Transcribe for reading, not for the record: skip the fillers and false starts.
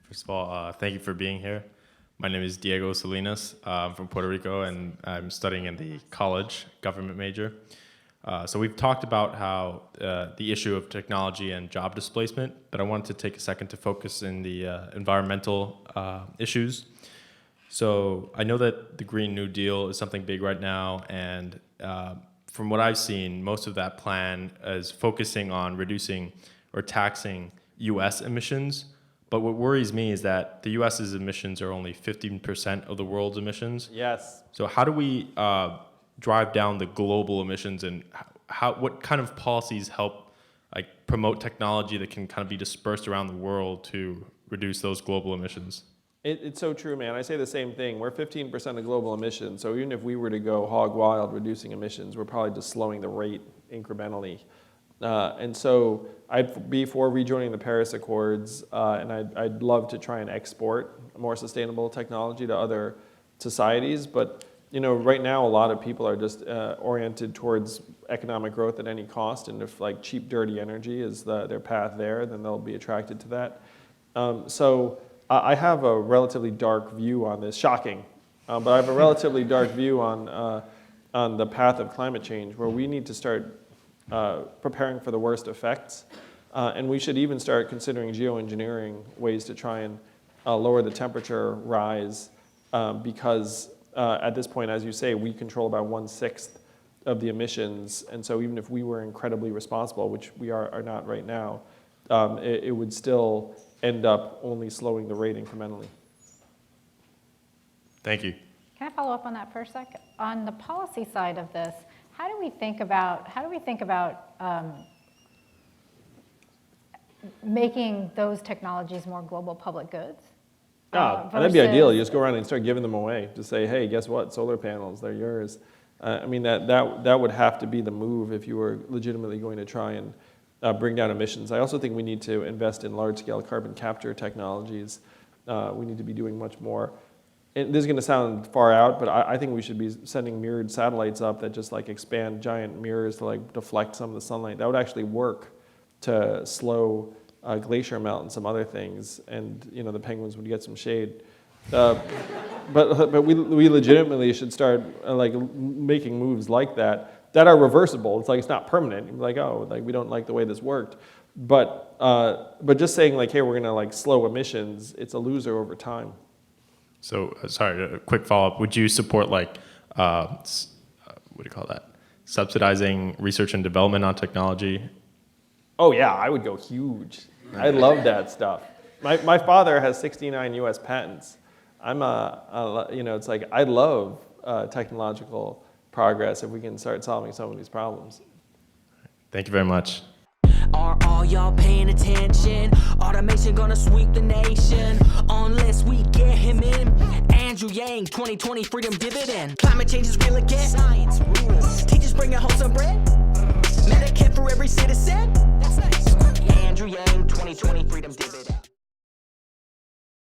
First of all, thank you for being here. My name is Diego Salinas. I'm from Puerto Rico, and I'm studying in the college government major. So we've talked about how the issue of technology and job displacement, but I wanted to take a second to focus in the environmental issues. So I know that the Green New Deal is something big right now, and from what I've seen, most of that plan is focusing on reducing or taxing US emissions. But what worries me is that the US's emissions are only 15% of the world's emissions. Yes. So how do we drive down the global emissions, and what kind of policies help promote technology that can kind of be dispersed around the world to reduce those global emissions? It's so true, man. I say the same thing. We're 15% of global emissions, so even if we were to go hog wild reducing emissions, we're probably just slowing the rate incrementally. And so I'd be for rejoining the Paris Accords, and I'd love to try and export more sustainable technology to other societies. But right now, a lot of people are just oriented towards economic growth at any cost, and if cheap, dirty energy is their path there, then they'll be attracted to that. So I have a relatively dark view on this. Shocking, but I have a relatively dark view on the path of climate change, where we need to start preparing for the worst effects. And we should even start considering geoengineering ways to try and lower the temperature rise, because at this point, as you say, we control about 1/6 of the emissions. And so even if we were incredibly responsible, which we are not right now, it would still end up only slowing the rate incrementally. Thank you. Can I follow up on that for a second? On the policy side of this, how do we think about making those technologies more global public goods? That'd be ideal. You just go around and start giving them away. Just say, hey, guess what? Solar panels, they're yours. I mean, that would have to be the move if you were legitimately going to try and bring down emissions. I also think we need to invest in large-scale carbon capture technologies. We need to be doing much more. And this is going to sound far out, but I think we should be sending mirrored satellites up that just expand giant mirrors to deflect some of the sunlight. That would actually work to slow glacier melt and some other things, and the penguins would get some shade. But we legitimately should start making moves like that are reversible. It's not permanent. You're we don't like the way this worked. But just saying hey, we're gonna slow emissions, it's a loser over time. So, sorry, a quick follow-up. Would you support what do you call that? Subsidizing research and development on technology? Oh yeah, I would go huge. I love that stuff. My father has 69 U.S. patents. I love technological progress if we can start solving some of these problems. Thank you very much. Are all y'all paying attention? Automation gonna sweep the nation unless we get him in. Andrew Yang, 2020 freedom dividend. Climate change is real again. Science rules.